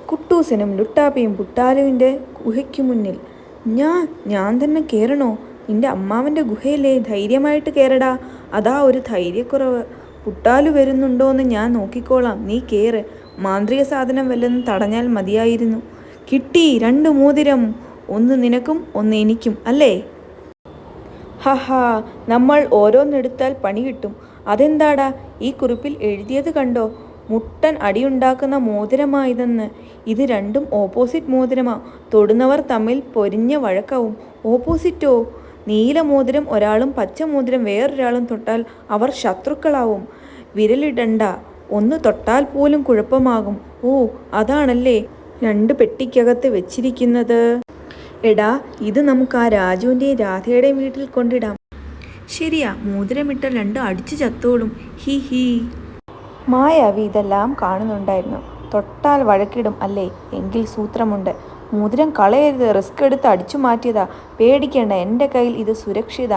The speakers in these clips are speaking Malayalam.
കുട്ടൂസനും ലുട്ടാപ്പിയും പുട്ടാലുവിൻ്റെ ഗുഹയ്ക്കു മുന്നിൽ. ഞാൻ തന്നെ കയറണോ? നിന്റെ അമ്മാവൻ്റെ ഗുഹയല്ലേ, ധൈര്യമായിട്ട് കയറടാ. അതാ ഒരു ധൈര്യക്കുറവ്. പുട്ടാലു വരുന്നുണ്ടോയെന്ന് ഞാൻ നോക്കിക്കോളാം, നീ കയറ്. മാന്ത്രിക സാധനം വല്ലതും തടഞ്ഞാൽ മതിയായിരുന്നു. കിട്ടി, 2 മോതിരം. ഒന്ന് നിനക്കും ഒന്ന് എനിക്കും അല്ലേ? ഹഹാ, നമ്മൾ ഓരോന്നെടുത്താൽ പണി കിട്ടും. അതെന്താടാ, ഈ കുറിപ്പിൽ എഴുതിയത് കണ്ടോ? മുട്ടൻ അടിയുണ്ടാക്കുന്ന മോതിരമായതെന്ന്. ഇത് രണ്ടും ഓപ്പോസിറ്റ് മോതിരമാ. തൊടുന്നവർ തമ്മിൽ പൊരിഞ്ഞ വഴക്കാവും. ഓപ്പോസിറ്റോ? നീല മോതിരം ഒരാളും പച്ച മോതിരം വേറൊരാളും തൊട്ടാൽ അവർ ശത്രുക്കളാവും. വിരലിടണ്ട, ഒന്ന് തൊട്ടാൽ പോലും കുഴപ്പമാകും. ഓ, അതാണല്ലേ 2 പെട്ടിക്കകത്ത് വെച്ചിരിക്കുന്നത്. എടാ, ഇത് നമുക്ക് ആ രാജുവിൻ്റെയും രാധയുടെയും വീട്ടിൽ കൊണ്ടിടാം. ശരിയാ, മോതിരമിട്ട 2 അടിച്ചു ചത്തോളും. He he. മായാവി ഇതെല്ലാം കാണുന്നുണ്ടായിരുന്നു. തൊട്ടാൽ വഴക്കിടും അല്ലേ? എങ്കിൽ സൂത്രമുണ്ട്. മോതിരം കളയരുത്, റിസ്ക് എടുത്ത് അടിച്ചു മാറ്റിയതാ. പേടിക്കേണ്ട, എൻ്റെ കയ്യിൽ ഇത് സുരക്ഷിത.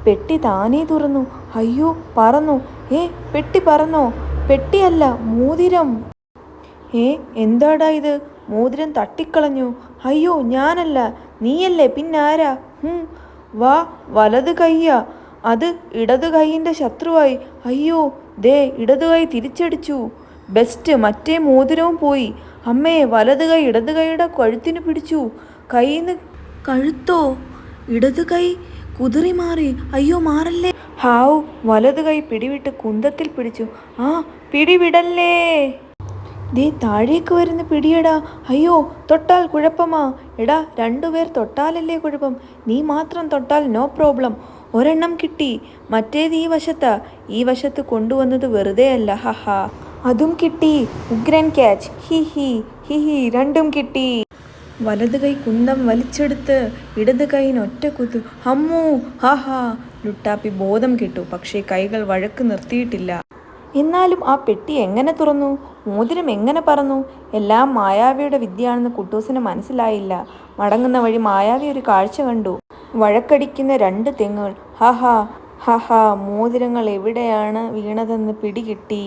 പെട്ടി താനേ തുറന്നു. അയ്യോ, പറന്നു. പെട്ടി പറന്നോ? പെട്ടിയല്ല, മോതിരം. എന്താടാ ഇത്? മോതിരം തട്ടിക്കളഞ്ഞു. അയ്യോ, ഞാനല്ല. നീയല്ലേ, പിന്നാരാ? വാ, വലത് കൈയാ. അത് ഇടത് കൈയിൻ്റെ ശത്രുവായി. അയ്യോ, ദേ ഇടത് കൈ തിരിച്ചടിച്ചു. ബെസ്റ്റ്, മറ്റേ മോതിരവും പോയി. അമ്മേ, വലത് കൈ ഇടത് കൈയുടെ കഴുത്തിന് പിടിച്ചു. കൈന്ന് കഴുത്തോ? ഇടത് കൈ കുതിറി മാറി. അയ്യോ, മാറല്ലേ. ഹാവ്, വലത് കൈ പിടിവിട്ട് കുന്തത്തിൽ പിടിച്ചു. പിടിവിടല്ലേ. ദേ താഴേക്ക് വരുന്ന പിടിയടാ. അയ്യോ, തൊട്ടാൽ കുഴപ്പമാ. എടാ, 2 പേർ തൊട്ടാലല്ലേ കുഴപ്പം. നീ മാത്രം തൊട്ടാൽ നോ പ്രോബ്ലം. ഒരെണ്ണം കിട്ടി. മറ്റേത് ഈ വശത്താ. ഈ വശത്ത് കൊണ്ടുവന്നത് വെറുതെ അല്ല. ഹഹാ, അതും കിട്ടി. ഉഗ്രൻ ക്യാച്ച്. ഹി ഹി ഹി ഹി. 2ഉം കിട്ടി. വലത് കൈ കുന്തം വലിച്ചെടുത്ത് ഇടത് കൈന് ഒറ്റ കുത്തു. അമ്മൂ, ഹാഹാ. ലുട്ടാപ്പി ബോധം കിട്ടു, പക്ഷേ കൈകൾ വഴക്ക് നിർത്തിയിട്ടില്ല. എന്നാലും ആ പെട്ടി എങ്ങനെ തുറന്നു? മോതിരം എങ്ങനെ പറന്നു? എല്ലാം മായാവിയുടെ വിദ്യയാണെന്ന് കുട്ടൂസിന് മനസ്സിലായില്ല. മടങ്ങുന്ന വഴി മായാവി ഒരു കാഴ്ച കണ്ടു. വഴക്കടിക്കുന്ന 2 തെങ്ങുകൾ. ഹഹാ ഹഹാ, മോതിരങ്ങൾ എവിടെയാണ് വീണതെന്ന് പിടികിട്ടി.